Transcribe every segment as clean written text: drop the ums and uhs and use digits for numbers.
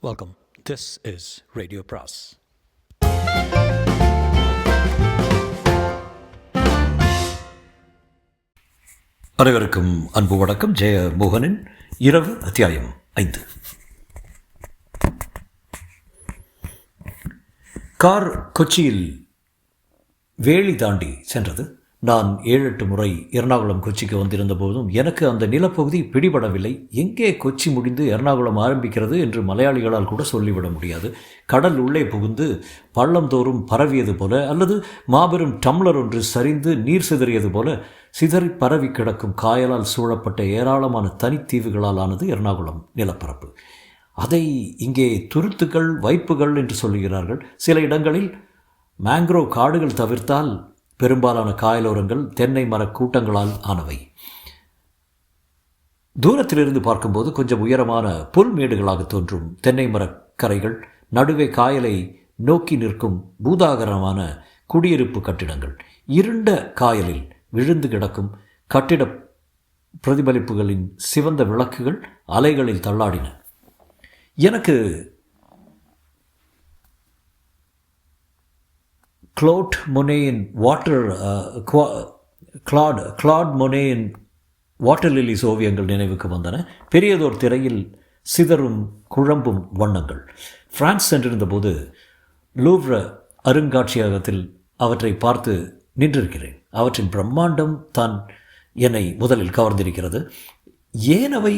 Welcome. This is Radio Pras. அனைவருக்கும் அன்பு வணக்கம். ஜெய மோகனின் இரவு அத்தியாயம் 5. கார் கொச்சியில் வேலி தாண்டி சென்றது. நான் 7-8 முறை எர்ணாகுளம் கொச்சிக்கு வந்திருந்த போதும் எனக்கு அந்த நிலப்பகுதி பிடிபடவில்லை. எங்கே கொச்சி முடிந்து எர்ணாகுளம் ஆரம்பிக்கிறது என்று மலையாளிகளால் கூட சொல்லிவிட முடியாது. கடல் உள்ளே புகுந்து பள்ளந்தோறும் பரவியது போல, அல்லது மாபெரும் டம்ளர் ஒன்று சரிந்து நீர் சிதறியது போல சிதறி பரவி கிடக்கும் காயலால் சூழப்பட்ட ஏராளமான தனித்தீவுகளால் ஆனது எர்ணாகுளம் நிலப்பரப்பு. அதை இங்கே துருத்துக்கள், வைப்புகள் என்று சொல்லுகிறார்கள். சில இடங்களில் மேங்க்ரோவ் காடுகள் தவிர்த்தால் பெரும்பாலான காயலோரங்கள் தென்னை மரக் கூட்டங்களால் ஆனவை. தூரத்திலிருந்து பார்க்கும்போது கொஞ்சம் உயரமான புல்மேடுகளாக தோன்றும் தென்னை மரக்கரைகள், நடுவே காயலை நோக்கி நிற்கும் பூதாகரமான குடியிருப்பு கட்டிடங்கள், இருண்ட காயலில் விழுந்து கிடக்கும் கட்டிட பிரதிபலிப்புகளின் சிவந்த விளக்குகள் அலைகளில் தள்ளாடின. எனக்கு கிளாட் மொனேயின் வாட்டர் லிலிஸ் ஓவியங்கள் நினைவுக்கு வந்தன. பெரியதோர் திரையில் சிதறும் குழம்பும் வண்ணங்கள். பிரான்ஸ் சென்றிருந்தபோது லூவ்ர அருங்காட்சியகத்தில் அவற்றை பார்த்து நின்றிருக்கிறேன். அவற்றின் பிரம்மாண்டம் தான் என்னை முதலில் கவர்ந்திருக்கிறது. ஏன் அவை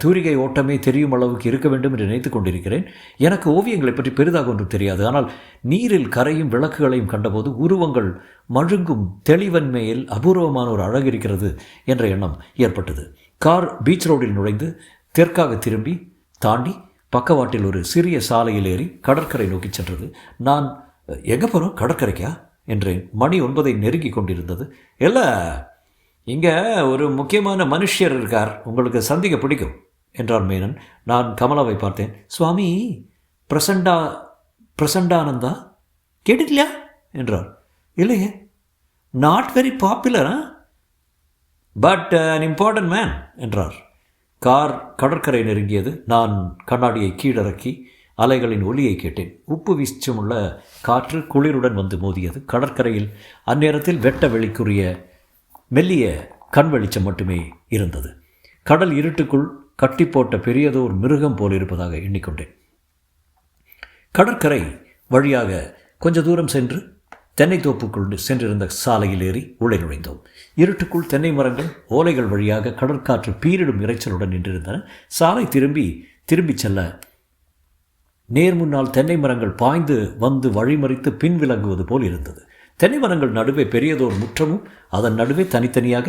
தூரிகை ஓட்டமே தெரியும் அளவுக்கு இருக்க வேண்டும் என்று நினைத்து கொண்டிருக்கிறேன். எனக்கு ஓவியங்களை பற்றி பெரிதாக ஒன்றும் தெரியாது. ஆனால் நீரில் கரையும் விளக்குகளையும் கண்டபோது உருவங்கள் மழுங்கும் தெளிவன்மையில் அபூர்வமான ஒரு அழகு இருக்கிறது என்ற எண்ணம் ஏற்பட்டது. கார் பீச் ரோடில் நுழைந்து தெற்காக திரும்பி தாண்டி பக்கவாட்டில் ஒரு சிறிய சாலையில் ஏறி கடற்கரை நோக்கி சென்றது. நான் எங்கே போகிறோம்? கடற்கரைக்கா என்றேன். மணி 9 நெருங்கி கொண்டிருந்தது. இல்லை, இங்கே ஒரு முக்கியமான மனுஷர் இருக்கார், உங்களுக்கு சந்திக்க பிடிக்கும் என்றார் மேனன். நான் கமலாவை பார்த்தேன். சுவாமி பிரசண்டானந்தா கேட்டுக்கலையா என்றார். இல்லையே, not very popular but an important man என்றார். கார் கடற்கரை நெருங்கியது. நான் கண்ணாடியை கீழிறக்கி அலைகளின் ஒலியை கேட்டேன். உப்பு வீச்சமுள்ள காற்று குளிருடன் வந்து மோதியது. கடற்கரையில் அந்நேரத்தில் வெட்ட வெளிக்குரிய மெல்லிய கண் வெளிச்சம் மட்டுமே இருந்தது. கடல் இருட்டுக்குள் கட்டி போட்ட பெரியதோர் மிருகம் போல் இருப்பதாக எண்ணிக்கொண்டேன். கடற்கரை வழியாக கொஞ்ச தூரம் சென்று தென்னை தோப்புக்குள் சென்றிருந்த சாலையில் ஏறி உள்ளே நுழைந்தோம். இருட்டுக்குள் தென்னை மரங்கள் ஓலைகள் வழியாக கடற்காற்று பீரிடும் இறைச்சலுடன் நின்றிருந்தன. சாலை திரும்பி செல்ல நேர் முன்னால் தென்னை மரங்கள் பாய்ந்து வந்து வழிமறித்து பின் விலகுவது போல் இருந்தது. தென்னை மரங்கள் நடுவே பெரியதோர் முற்றமும் அதன் நடுவே தனித்தனியாக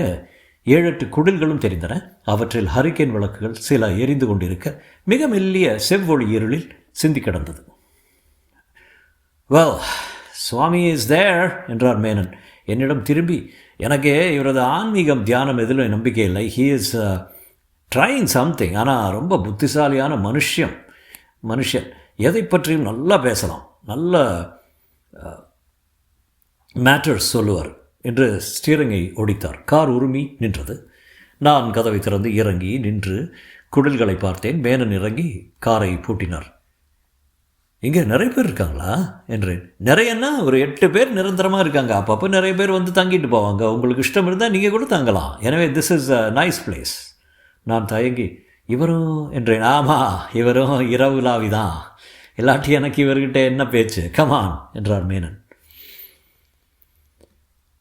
7-8 குடில்களும் தெரிந்தன. அவற்றில் ஹரிக்கேன் விளக்குகள் சில எரிந்து கொண்டிருக்க மிக மெல்லிய செவ்வொளி இருளில் சிந்தி கிடந்தது. வெல், சுவாமி இஸ் தேர் என்றார் மேனன் என்னிடம் திரும்பி. எனக்கு இவரது ஆன்மீகம், தியானம் எதிலும் நம்பிக்கை இல்லை. He is trying something. ஆனால் ரொம்ப புத்திசாலியான மனுஷன். எதை பற்றியும் நல்லா பேசலாம், நல்ல மேட்டர்ஸ் சொல்லுவார் என்று ஸ்டீரிங்கை ஒடித்தார். கார் உருமி நின்றது. நான் கதவை திறந்து இறங்கி நின்று குடில்களை பார்த்தேன். மேனன் இறங்கி காரை பூட்டினார். இங்கே நிறைய பேர் இருக்காங்களா என்றேன். நிறையன்னா ஒரு 8 பேர் நிரந்தரமாக இருக்காங்க. அப்பப்போ நிறைய பேர் வந்து தங்கிட்டு போவாங்க. உங்களுக்கு இஷ்டம் இருந்தால் நீங்கள் கூட தங்கலாம். எனவே this is a nice place. நான் தயங்கி இவரும் என்றேன். ஆமாம், இவரும் இரவுலாவி தான். இல்லாட்டி எனக்கு இவர்கிட்ட என்ன பேச்சு? கமான் என்றார் மேனன்.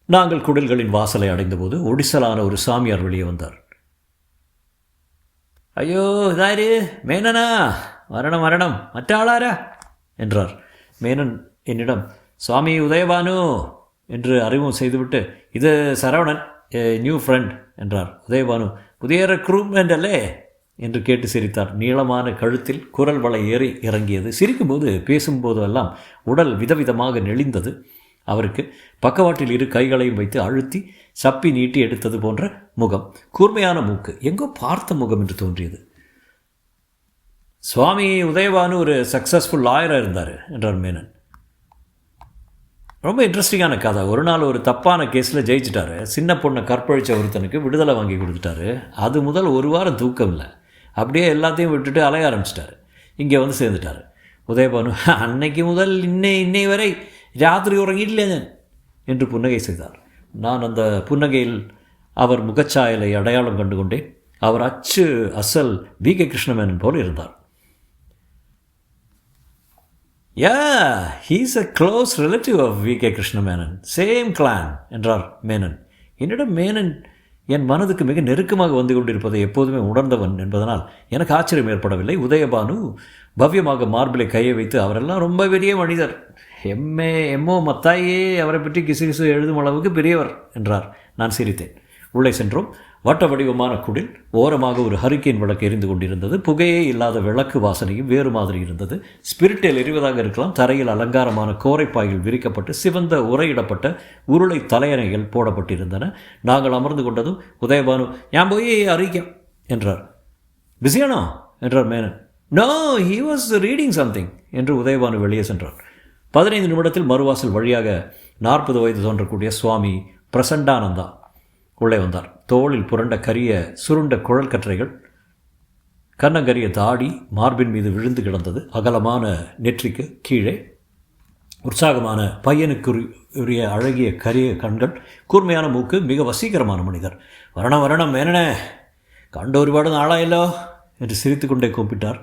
நாங்கள் குடில்களின் வாசலை அடைந்தபோது ஒடிசலான ஒரு சாமியார் வெளியே வந்தார். ஐயோ, இதாரு மேனனா? மரணம் மற்ற ஆளாரா என்றார். மேனன் என்னிடம் சுவாமி உதயபானு என்று அறிமுகம் செய்துவிட்டு, இது சரவணன், நியூ ஃப்ரெண்ட் என்றார். உதயபானு புதிய ரெக்ரூட்மெண்ட் அல்லே என்று கேட்டு சிரித்தார். நீளமான கழுத்தில் குரல் வளை ஏறி இறங்கியது. சிரிக்கும்போது பேசும்போதெல்லாம் உடல் விதவிதமாக நெளிந்தது. அவருக்கு பக்கவாட்டில் 2 கைகளையும் வைத்து அழுத்தி சப்பி நீட்டி எடுத்தது போன்ற முகம், கூர்மையான மூக்கு, எங்கோ பார்த்த முகம் என்று தோன்றியது. சுவாமி உதயபானு ஒரு சக்ஸஸ்ஃபுல் லாயராக இருந்தார் என்றார் மேனன். ரொம்ப இன்ட்ரெஸ்டிங்கான கதை. ஒரு நாள் ஒரு தப்பான கேஸில் ஜெயிச்சிட்டாரு. சின்ன பொண்ணை கற்பழித்த ஒருத்தனுக்கு விடுதலை வாங்கி கொடுத்துட்டாரு. அது முதல் ஒரு வாரம் தூக்கம் இல்லை. அப்படியே எல்லாத்தையும் விட்டுட்டு அலைய ஆரம்பிச்சிட்டாரு. இங்கே வந்து சேர்ந்துட்டார். உதயபானு, அன்னைக்கு முதல் இன்னை வரை ராத்திரி உறங்கிடல நான் என்று புன்னகை செய்தார். நான் அந்த புன்னகையில் அவர் முகச்சாயலை அடையாளம் கண்டு கொண்டேன். அவர் அசல் வி.கே. கிருஷ்ணமேனன் போல் இருந்தார். He's a close relative of V K. Krishna Menon, same clan என்றார் மேனன். என்னிடம் மேனன் என் மனதுக்கு மிக நெருக்கமாக வந்து கொண்டிருப்பதை எப்போதுமே உணர்ந்தவன் என்பதனால் எனக்கு ஆச்சரியம் ஏற்படவில்லை. உதயபானு பவ்யமாக மார்பிலை கையை வைத்து, அவரெல்லாம் ரொம்ப பெரிய மனிதர், எம்ஓ மத்தாயே அவரை பற்றி கிசு எழுதும் அளவுக்கு பெரியவர் என்றார். நான் சிரித்தேன். உள்ளே சென்றோம். வட்ட வடிவமான குடில் ஓரமாக ஒரு ஹரிக்கேன் விளக்கு எரிந்து கொண்டிருந்தது. புகையே இல்லாத விளக்கு வாசனையும் வேறு மாதிரி இருந்தது. ஸ்பிரிட்டில் எரிவதாக இருக்கலாம். தரையில் அலங்காரமான கோரைப்பாய்கள் விரிக்கப்பட்டு சிவந்த உரையிடப்பட்ட உருளை தலையணைகள் போடப்பட்டிருந்தன. நாங்கள் அமர்ந்து கொண்டதும் உதயபானு, ஞான் போய் அறிக்கேன் என்றார். பிஸியானோ என்றார் Menon. No, he was reading something என்று உதயபானு வெளியே சென்றார். 15 நிமிடத்தில் மறுவாசல் வழியாக 40 வயது தோன்றக்கூடிய சுவாமி பிரசண்டானந்தா உள்ளே வந்தார். தோளில் புரண்ட கரிய சுருண்ட குழல் கற்றைகள், கண்ணங்கரிய தாடி மார்பின் மீது விழுந்து கிடந்தது. அகலமான நெற்றிக்கு கீழே உற்சாகமான பையனுக்குரிய அழகிய கரிய கண்கள், கூர்மையான மூக்கு, மிக வசீகரமான மனிதர். வரணம் மேனனே, கண்டு ஒருபாடு நாளாயில்லோ என்று சிரித்து கொண்டே கூப்பிட்டார்.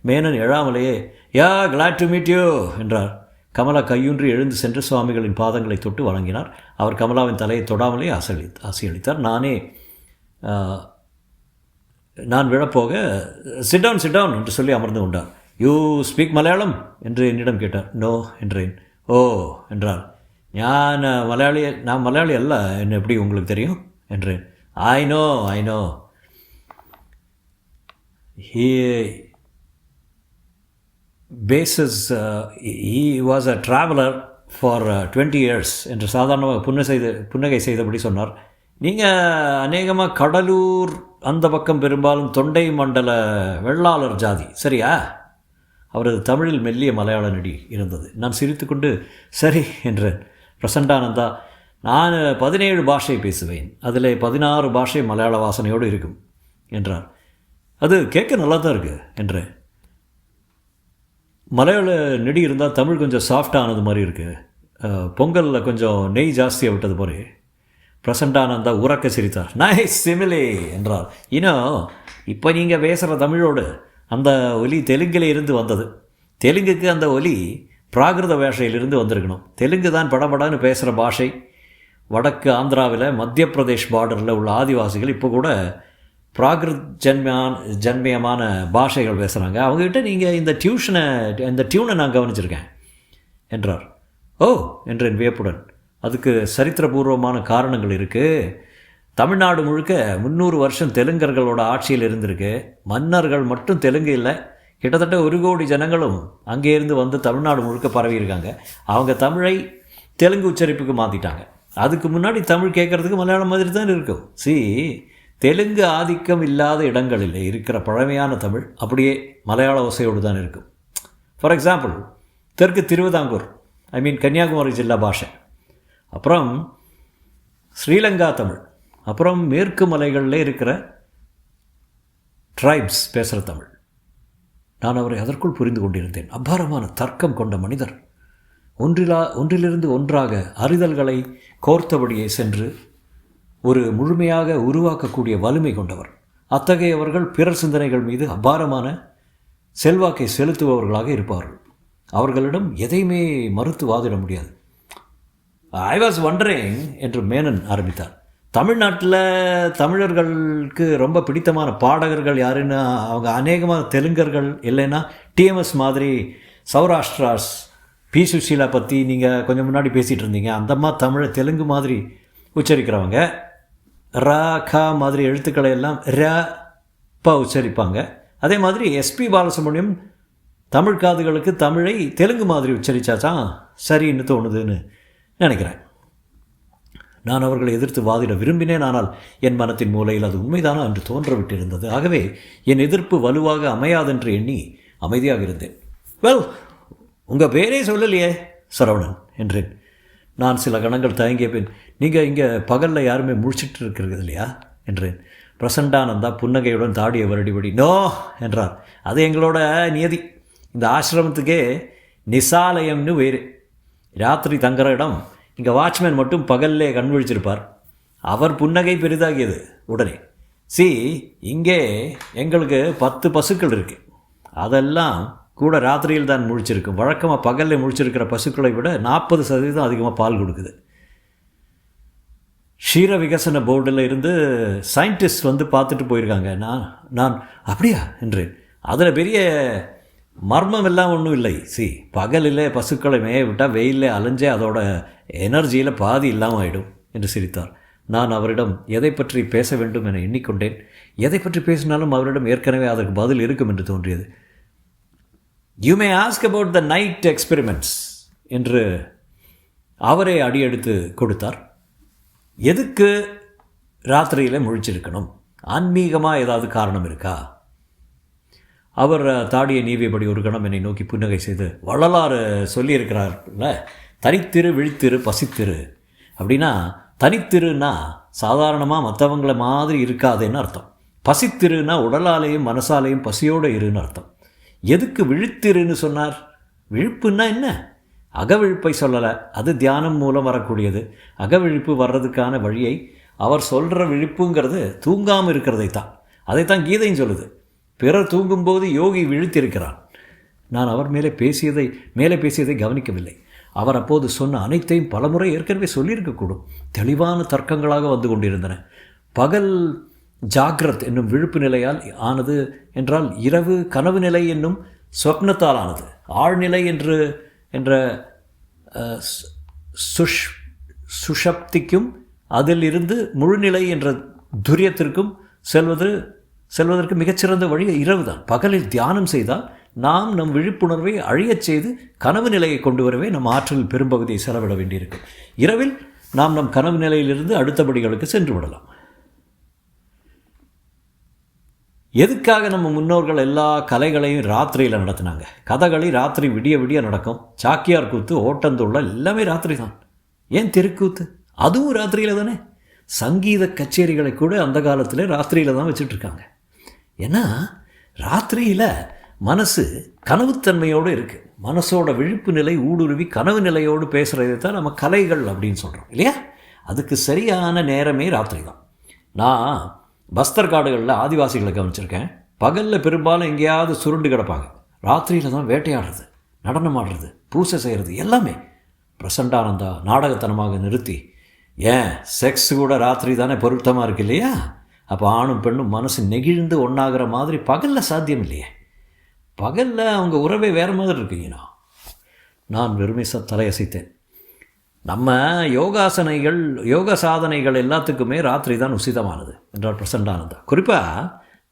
மேனன் எழாமலேயே, கிளாட் டு மீட் யூ என்றார். கமலா கையூன்றி எழுந்து சென்று சுவாமிகளின் பாதங்களை தொட்டு வணங்கினார். அவர் கமலாவின் தலையை தொடாமலே ஆசையளித்தார். நான் விழப்போக சிட் டவுன் என்று சொல்லி அமர்ந்து கொண்டார். யூ ஸ்பீக் மலையாளம் என்று என்னிடம் கேட்டார். நோ என்றேன். ஓ என்றார். நான் மலையாளி அல்ல, என்ன எப்படி உங்களுக்கு தெரியும் என்றேன். I know he was a traveler for 20 years என்று சாதாரணமாக புன்னகை செய்தபடி சொன்னார். நீங்கள் அநேகமாக கடலூர் அந்த பக்கம் பெரும்பாலும் தொண்டை மண்டல வெள்ளாளர் ஜாதி, சரியா? அவரது தமிழில் மெல்லிய மலையாள நடி இருந்தது. நான் சிரித்துக்கொண்டு சரி என்றேன். பிரசண்டானந்தா, நான் 17 பாஷை பேசுவேன், அதில் 16 பாஷை மலையாள வாசனையோடு இருக்கும் என்றார். அது கேட்க நல்லா தான் இருக்குது என்றேன். மலையாள நெடி இருந்தால் தமிழ் கொஞ்சம் சாஃப்டானது மாதிரி இருக்குது. பொங்கலில் கொஞ்சம் நெய் ஜாஸ்தியாக விட்டது போல. பிரசண்டானந்தா உறக்க சிரித்தார். நைஸ் சிமிலே என்றார். இப்போ நீங்கள் பேசுகிற தமிழோடு அந்த ஒலி தெலுங்கில் இருந்து வந்தது. தெலுங்குக்கு அந்த ஒலி பிராகிருத பாஷையிலிருந்து வந்திருக்கணும். தெலுங்கு தான் படபடன்னு பேசுகிற பாஷை. வடக்கு ஆந்திராவில் மத்திய பிரதேஷ் பார்டரில் உள்ள ஆதிவாசிகள் இப்போ கூட பிராகிருத் ஜன்மியமான பாஷைகள் பேசுகிறாங்க. அவங்ககிட்ட நீங்கள் இந்த டியூனை நான் கவனிச்சிருக்கேன் என்றார். ஓ என்றேன் வியப்புடன். அதுக்கு சரித்திரபூர்வமான காரணங்கள் இருக்குது. தமிழ்நாடு முழுக்க 300 வருஷம் தெலுங்கர்களோட ஆட்சியில் இருந்திருக்கு. மன்னர்கள் மட்டும் தெலுங்கு இல்லை, கிட்டத்தட்ட 1 கோடி ஜனங்களும் அங்கே இருந்து வந்து தமிழ்நாடு முழுக்க பரவியிருக்காங்க. அவங்க தமிழை தெலுங்கு உச்சரிப்புக்கு மாற்றிட்டாங்க. அதுக்கு முன்னாடி தமிழ் கேட்குறதுக்கு மலையாளம் மாதிரி தான் இருக்கும். தெலுங்கு ஆதிக்கம் இல்லாத இடங்களில் இருக்கிற பழமையான தமிழ் அப்படியே மலையாள ஓசையோடு தான் இருக்கும். ஃபார் எக்ஸாம்பிள், தெற்கு திருவிதாங்கூர், கன்னியாகுமரி ஜில்லா பாஷை, அப்புறம் ஸ்ரீலங்கா தமிழ், அப்புறம் மேற்கு மலைகளில் இருக்கிற ட்ரைப்ஸ் பேசுகிற தமிழ். நான் அவரை அதற்குள் புரிந்து கொண்டிருந்தேன். அபாரமான தர்க்கம் கொண்ட மனிதர். ஒன்றிலிருந்து ஒன்றாக அறிதல்களை கோர்த்தபடியே சென்று ஒரு முழுமையாக உருவாக்கக்கூடிய வலிமை கொண்டவர். அத்தகையவர்கள் பிறர் சிந்தனைகள் மீது அபாரமான செல்வாக்கை செலுத்துபவர்களாக இருப்பார்கள். அவர்களிடம் எதையுமே மறுத்து வாதிட முடியாது. ஐ வாஸ் வண்டரிங் என்று மேனன் ஆரம்பித்தார். தமிழ்நாட்டில் தமிழர்களுக்கு ரொம்ப பிடித்தமான பாடகர்கள் யாருன்னா அவங்க அநேகமாக தெலுங்கர்கள், இல்லைன்னா டிஎம்எஸ் மாதிரி சௌராஷ்டிராஸ், பி சுஷீலா பற்றி நீங்கள் கொஞ்சம் முன்னாடி பேசிகிட்டு இருந்தீங்க. அந்தம்மா தமிழை தெலுங்கு மாதிரி உச்சரிக்கிறவங்க. ரா கா மாதிரி எழுத்துக்களை எல்லாம் ரப்பா உச்சரிப்பாங்க. அதே மாதிரி எஸ்பி பாலசுப்ரமணியம் தமிழ் காதுகளுக்கு தமிழை தெலுங்கு மாதிரி உச்சரித்தாதான் சரின்னு தோணுதுன்னு நினைக்கிறேன். நான் அவர்களை எதிர்த்து வாதிட விரும்பினேன். ஆனால் என் மனத்தின் மூலையில் அது உண்மைதானா என்று தோன்றவிட்டிருந்தது. ஆகவே என் எதிர்ப்பு வலுவாக அமையாதென்று எண்ணி அமைதியாக இருந்தேன். வெல், உங்கள் பேரே சொல்லலையே சரவணன் என்றேன். நான் சில கணங்கள் தயங்கிய பின், நீங்கள் இங்கே பகலில் யாருமே முழிச்சிட்டு இருக்கிறது இல்லையா என்றேன். பிரசண்டானந்தா புன்னகையுடன் தாடியை வருடிபடி நோ என்றார். அது எங்களோட நியதி. இந்த ஆசிரமத்துக்கே நிசாலயம்னு வேறு. ராத்திரி தங்குற இடம். இங்கே வாட்ச்மேன் மட்டும் பகல்லே கண் விழிச்சிருப்பார். அவர் புன்னகை பெரிதாகியது உடனே. இங்கே எங்களுக்கு 10 பசுக்கள் இருக்குது. அதெல்லாம் கூட ராத்திரியில் தான் முழிச்சிருக்கும். வழக்கமாக பகலில் முழிச்சிருக்கிற பசுக்களை விட 40% அதிகமாக பால் கொடுக்குது. க்ஷீர விகசன போர்டில் இருந்து சயின்டிஸ்ட் வந்து பார்த்துட்டு போயிருக்காங்க. நான் அப்படியா என்றேன். அதில் பெரிய மர்மம் எல்லாம் ஒன்றும் இல்லை. பகலில் பசுக்களை மேய விட்டால் வெயிலில் அலைஞ்சே அதோட எனர்ஜியில் பாதி இல்லாமல் ஆகிடும் என்று சிரித்தார். நான் அவரிடம் எதை பற்றி பேச வேண்டும் என எண்ணிக்கொண்டேன். எதை பற்றி பேசினாலும் அவரிடம் ஏற்கனவே அதற்கு பதில் இருக்கும் என்று தோன்றியது. You may ask about the night experiments என்று அவரே அடியெடுத்து கொடுத்தார். எதுக்கு ராத்திரியில் முழிச்சிருக்கணும்? ஆன்மீகமாக ஏதாவது காரணம் இருக்கா? அவர் தாடியை நீவியபடி ஒரு கணம் என்னை நோக்கி புன்னகை செய்து, வரலாறு சொல்லியிருக்கிறார்ல, தனித்திரு விழித்திரு பசித்திரு. அப்படின்னா தனித்திருன்னா சாதாரணமாக மற்றவங்கள மாதிரி இருக்காதுன்னு அர்த்தம். பசித்திருன்னா உடலாலேயும் மனசாலேயும் பசியோடு இருன்னு அர்த்தம். எதுக்கு விழித்திருன்னு சொன்னார்? விழிப்புன்னா என்ன? அகவிழிப்பை சொல்லலை, அது தியானம் மூலம் வரக்கூடியது. அகவிழிப்பு வர்றதுக்கான வழியை அவர் சொல்கிற விழிப்புங்கிறது தூங்காமல் இருக்கிறதை தான். அதைத்தான் கீதையும் சொல்லுது. பிறர் தூங்கும்போது யோகி விழித்திருக்கிறான். நான் அவர் மேலே பேசியதை கவனிக்கவில்லை. அவர் அப்போது சொன்ன அனைத்தையும் பலமுறை ஏற்கனவே சொல்லியிருக்கக்கூடும். தெளிவான தர்க்கங்களாக வந்து கொண்டிருந்தன. பகல் ஜாகிரத் என்னும் விழிப்பு நிலையால் ஆனது என்றால் இரவு கனவு நிலை என்னும் சொப்னத்தால் ஆனது. ஆழ்நிலை என்ற சுஷப்திக்கும் அதில் இருந்து முழுநிலை என்ற துரியத்திற்கும் செல்வதற்கு மிகச்சிறந்த வழி இரவு தான். பகலில் தியானம் செய்தால் நாம் நம் விழிப்புணர்வை அழியச் செய்து கனவு நிலையை கொண்டு வரவே நம் ஆற்றல் பெரும்பகுதியை செலவிட வேண்டியிருக்கும். இரவில் நாம் நம் கனவு நிலையிலிருந்து அடுத்தபடிகளுக்கு சென்று விடலாம். எதுக்காக நம்ம முன்னோர்கள் எல்லா கலைகளையும் ராத்திரியில் நடத்தினாங்க? கதகளி ராத்திரி விடிய விடிய நடக்கும். சாக்கியார் கூத்து, ஓட்டந்துள்ள எல்லாமே ராத்திரி தான். ஏன் தெருக்கூத்து? அதுவும் ராத்திரியில் தானே. சங்கீத கச்சேரிகளை கூட அந்த காலத்தில் ராத்திரியில் தான் வச்சுட்ருக்காங்க. ஏன்னா ராத்திரியில் மனசு கனவுத்தன்மையோடு இருக்குது. மனசோட விழிப்பு நிலை ஊடுருவி கனவு நிலையோடு பேசுகிறதை தான் நம்ம கலைகள் அப்படின்னு சொல்கிறோம் இல்லையா? அதுக்கு சரியான நேரமே ராத்திரி தான். நான் பஸ்தர் காடுகளில் ஆதிவாசிகளை கவனிச்சிருக்கேன். பகலில் பெரும்பாலும் எங்கேயாவது சுருண்டு கிடப்பாங்க. ராத்திரியில் தான் வேட்டையாடுறது, நடனம் ஆடுறது, பூசை செய்கிறது எல்லாமே. பிரசண்டானந்தா நாடகத்தனமாக நிறுத்தி, ஏன் செக்ஸ் கூட ராத்திரி தானே பொருத்தமாக இருக்கு இல்லையா? அப்போ ஆணும் பெண்ணும் மனசு நெகிழ்ந்து ஒன்றாகிற மாதிரி பகலில் சாத்தியம் இல்லையே. பகலில் அவங்க உறவே வேறு மாதிரி இருக்குங்கண்ணா. நான் வெறுமைச தலையசைத்தேன். நம்ம யோக சாதனைகள் எல்லாத்துக்குமே ராத்திரி தான் உசிதமானது என்றார் பிரசண்டானந்தா. குறிப்பாக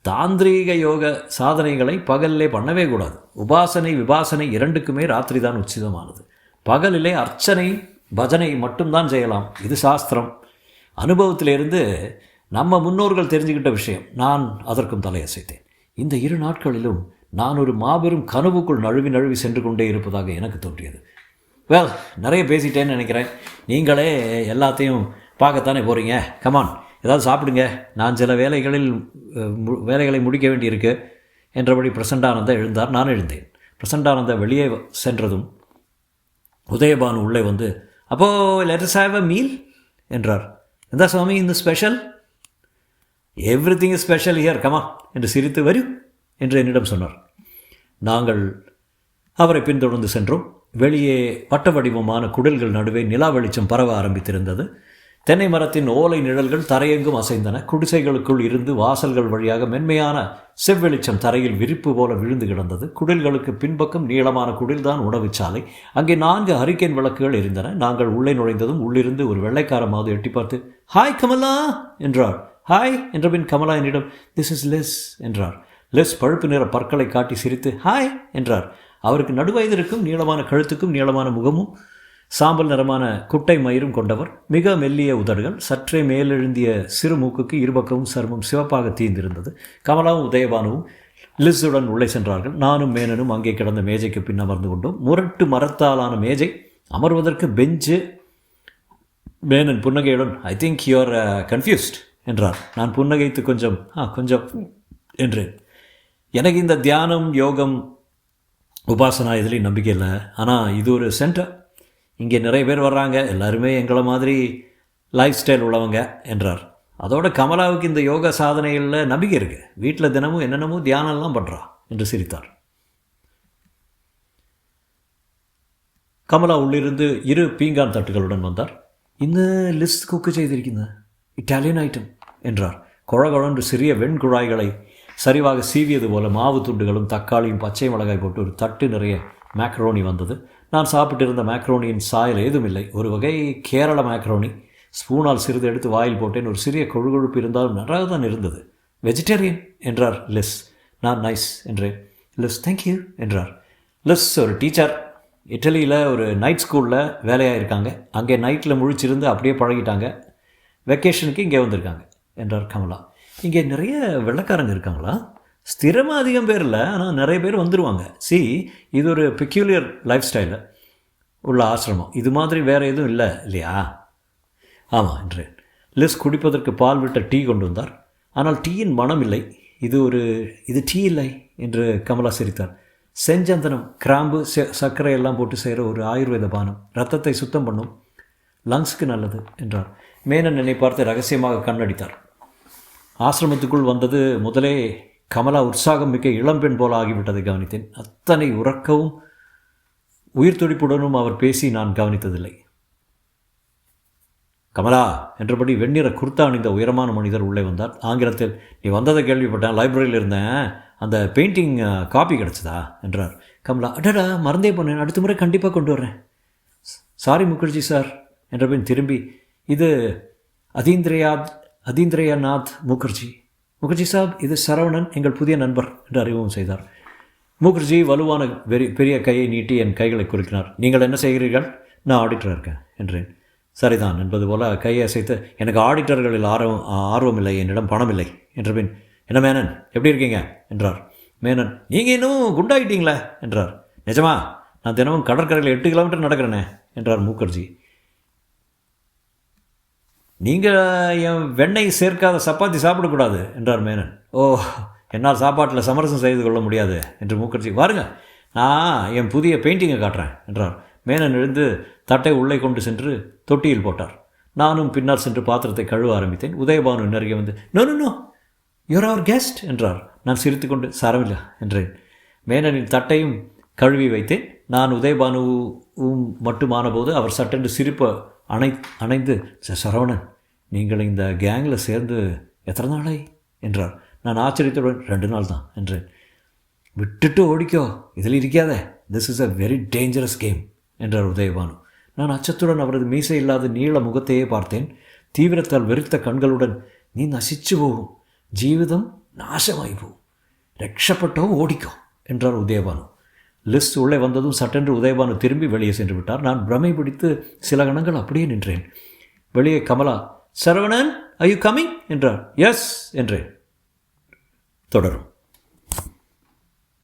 தாந்திரீக யோக சாதனைகளை பகலிலே பண்ணவே கூடாது. உபாசனை விபாசனை இரண்டுக்குமே ராத்திரி தான் உச்சிதமானது. பகலிலே அர்ச்சனை பஜனை மட்டும்தான் செய்யலாம். இது சாஸ்திரம். அனுபவத்திலிருந்து நம்ம முன்னோர்கள் தெரிஞ்சுக்கிட்ட விஷயம். நான் அதற்கும் தலையசைத்தேன். இந்த 2 நாட்களிலும் நான் ஒரு மாபெரும் கனவுக்குள் நழுவி சென்று கொண்டே இருப்பதாக எனக்கு தோன்றியது. நிறைய பேசிட்டேன்னு நினைக்கிறேன். நீங்களே எல்லாத்தையும் பார்க்கத்தானே போகிறீங்க. கமான், ஏதாவது சாப்பிடுங்க. நான் சில வேலைகளை முடிக்க வேண்டியிருக்கு என்றபடி பிரசண்டானந்தா எழுந்தார். நான் எழுந்தேன். பிரசண்டானந்தா வெளியே சென்றதும் உதயபானு உள்ளே வந்து, அப்போது let us have a meal என்றார். எந்த சுவாமி இந்த special? Everything is special here, comma என்று சிரித்து வரும் என்று என்னிடம் சொன்னார். நாங்கள் அவரை பின்தொடர்ந்து சென்றோம். வெளியே வட்ட வடிவமான குடில்கள் நடுவே நிலா வெளிச்சம் பரவ ஆரம்பித்திருந்தது. தென்னை மரத்தின் ஓலை நிழல்கள் தரையெங்கும் அசைந்தன. குடிசைகளுக்குள் இருந்து வாசல்கள் வழியாக மென்மையான செவ்வெளிச்சம் தரையில் விரிப்பு போல விழுந்து கிடந்தது. குடில்களுக்கு பின்பக்கம் நீளமான குடில்தான் உணவு சாலை. அங்கே 4 ஹரிக்கேன் விளக்குகள் எரிந்தன. நாங்கள் உள்ளே நுழைந்ததும் உள்ளிருந்து ஒரு வெள்ளைக்கார மாது எட்டி பார்த்து, ஹாய் கமலா என்றார். ஹாய் என்ற பின் கமலா என்னிடம், திஸ் இஸ் லெஸ் என்றார். லெஸ் பழுப்பு நிற பற்களை காட்டி சிரித்து ஹாய் என்றார். அவருக்கு நடுவயது இருக்கும். நீளமான கழுத்துக்கும் நீளமான முகமும் சாம்பல் நிறமான குட்டை மயிரும் கொண்டவர். மிக மெல்லிய உதடுகள், சற்றே மேலெழுந்திய சிறு மூக்குக்கு இருபக்கமும் சருமம் சிவப்பாக தீர்ந்திருந்தது. கமலாவும் உதயபானுவும் லிஸ்ஸுடன் உள்ளே சென்றார்கள். நானும் மேனனும் அங்கே கிடந்த மேஜைக்கு பின் அமர்ந்து கொண்டோம். முரட்டு மரத்தாலான மேஜை, அமர்வதற்கு பெஞ்சு. மேனன் புன்னகையுடன், ஐ திங்க் யூஆர் கன்ஃபியூஸ்ட் என்றார். நான் புன்னகைத்து கொஞ்சம் என்றேன். எனக்கு இந்த தியானம் யோகம் உபாசனா இதுலேயும் நம்பிக்கை இல்லை. ஆனால் இது ஒரு சென்டர், இங்கே நிறைய பேர் வர்றாங்க, எல்லாருமே எங்களை மாதிரி லைஃப் ஸ்டைல் உள்ளவங்க என்றார். அதோட கமலாவுக்கு இந்த யோகா சாதனைகளில் நம்பிக்கை இருக்குது. வீட்டில் தினமும் என்னென்னமோ தியானம்லாம் பண்ணுறா என்று சிரித்தார். கமலா உள்ளிருந்து 2 பீங்கான் தட்டுகளுடன் வந்தார். இந்த லிஸ்ட் குக்கு செய்திருக்கின்ற இட்டாலியன் ஐட்டம் என்றார். குழகுழன்று சிறிய வெண்குழாய்களை சரிவாக சீவியது போல மாவு துண்டுகளும் தக்காளியும் பச்சை மிளகாய் போட்டு ஒரு தட்டு நிறைய மேக்ரோனி வந்தது. நான் சாப்பிட்டிருந்த மேக்ரோனியின் சாயல் ஏதும் இல்லை. ஒரு வகை கேரள மேக்ரோனி. ஸ்பூனால் சிறிது எடுத்து வாயில் போட்டேன். ஒரு சிறிய கொழுகொழுப்பு இருந்தாலும் நன்றாக தான் இருந்தது. வெஜிடேரியன் என்றார் லிஸ். நான் நைஸ் என்றேன். லிஸ் தேங்க்யூ என்றார். லிஸ் ஒரு டீச்சர், இட்டலியில் ஒரு நைட் ஸ்கூலில் வேலையாக இருக்காங்க. அங்கே நைட்டில் முழிச்சிருந்து அப்படியே பழகிட்டாங்க. வெக்கேஷனுக்கு இங்கே வந்திருக்காங்க என்றார் கமலா. இங்கே நிறைய வெள்ளைக்காரங்க இருக்காங்களா? ஸ்திரமாக அதிகம் பேர் இல்லை, ஆனால் நிறைய பேர் வந்துடுவாங்க. இது ஒரு பெக்யூலியர் லைஃப் ஸ்டைலில் உள்ள ஆசிரமம். இது மாதிரி வேறு எதுவும் இல்லை இல்லையா? ஆமாம் என்றேன். லிஸ் குடிப்பதற்கு பால் விட்ட டீ கொண்டு வந்தார். ஆனால் டீயின் மனம் இல்லை. இது டீ இல்லை என்று கமலா சிரித்தார். செஞ்சந்தனம், கிராம்பு, சர்க்கரை எல்லாம் போட்டு செய்கிற ஒரு ஆயுர்வேத பானம். ரத்தத்தை சுத்தம் பண்ணும், லங்ஸுக்கு நல்லது என்றார். மேனன் என்னை பார்த்து ரகசியமாக கண்ணடித்தார். ஆசிரமத்துக்குள் வந்தது முதலே கமலா உற்சாகம் மிக்க இளம்பெண் போல ஆகிவிட்டதை கவனித்தேன். அத்தனை உறக்கவும் உயிர் துடிப்புடனும் அவர் பேசி நான் கவனித்ததில்லை. கமலா என்றபடி வெண்ணிற குர்த்தா அணிந்த உயரமான மனிதர் உள்ளே வந்தார். ஆங்கிலத்தில், நீ வந்ததை கேள்விப்பட்டேன், லைப்ரரியில் இருந்தேன், அந்த பெயிண்டிங் காப்பி கிடச்சதா என்றார். கமலா, அடடா மறந்தே போனேன், அடுத்த முறை கண்டிப்பாக கொண்டு வரேன். சாரி முகர்ஜி சார் என்றபின் திரும்பி, இது அதீந்திரயாநாத் முகர்ஜி சாப், இது சரவணன், எங்கள் புதிய நண்பர் என்று அறிமுகம் செய்தார். முகர்ஜி வலுவான பெரிய கையை நீட்டி என் கைகளை குறுக்கினார். நீங்கள் என்ன செய்கிறீர்கள்? நான் ஆடிட்டராக இருக்கேன் என்றேன். சரிதான் என்பது போல கையை அசைத்து, எனக்கு ஆடிட்டர்களில் ஆர்வம் இல்லை, என்னிடம் பணம் இல்லை என்றபின், என்ன மேனன் எப்படி இருக்கீங்க என்றார். மேனன், நீங்கள் இன்னும் குண்டாயிட்டீங்களே என்றார். நிஜமா? நான் தினமும் கடற்கரையில் 8 கிலோமீட்டர் நடக்கிறேனே என்றார் முகர்ஜி. நீங்கள் என் வெண்ணெய் சேர்க்காத சப்பாத்தி சாப்பிடக்கூடாது என்றார் மேனன். ஓ, என்னால் சாப்பாட்டில் சமரசம் செய்து கொள்ள முடியாது என்று முகர்ஜி. வாருங்க, நான் என் புதிய பெயிண்டிங்கை காட்டுறேன் என்றார். மேனன் எழுந்து தட்டை உள்ளே கொண்டு சென்று தொட்டியில் போட்டார். நானும் பின்னால் சென்று பாத்திரத்தை கழுவ ஆரம்பித்தேன். உதயபானு நெருங்கி வந்து, no no no, you're our guest என்றார். நான் சிரித்து கொண்டு, சாரமில்லை என்றேன். மேனனின் தட்டையும் கழுவி வைத்தேன். நான் உதயபானுவும் மட்டுமான போது அவர் சட்டென்று சிரிப்பை அணைந்து, சரவணன், நீங்கள் இந்த கேங்கில் சேர்ந்து எத்தனை நாளை என்றார். நான் ஆச்சரியத்துடன், 2 நாள் தான் என்றேன். விட்டுட்டு ஓடிக்கோ, இதில் இருக்காத, this is a very dangerous game என்றார் உதயபானு. நான் அச்சத்துடன் அவரது மீசை இல்லாத நீள முகத்தையே பார்த்தேன். தீவிரத்தால் வெறுத்த கண்களுடன், நீ நசிச்சு போகும், ஜீவிதம் நாசமாகி போகும், ரட்சப்பட்டோ ஓடிக்கோ என்றார் உதயபானு. லிஸ்ட் உள்ளே வந்ததும் சட்டென்று உதயபானு திரும்பி வெளியே சென்று விட்டார். நான் பிரமை பிடித்து சில கணங்கள் அப்படியே நின்றேன். வெளியே Kamala, Saravanan, are you coming என்றார். எஸ் என்றேன். தொடரும்.